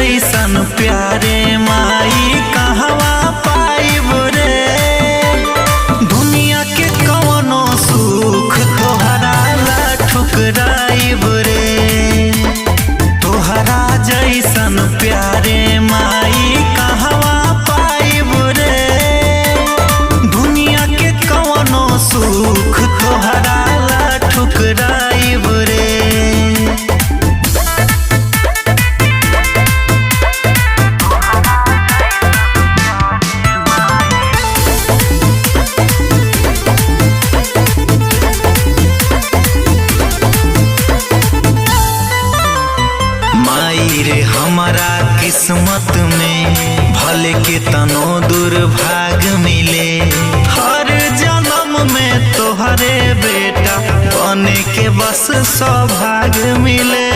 जैसन प्यारे माई कहवा पाइब रे। दुनिया के कवनो सुख तोहरा ला ठुकराइब रे। तोहरा जैसन प्यारे माई कहवा पाइब रे। दुनिया के कवनो सुख तोहरा ला ठुकराइब रे। माई रे हमारा किस्मत में भले के तनो दुर्भाग मिले। हर जन्म में तोहरे बेटा बने के बस सौभाग्य मिले।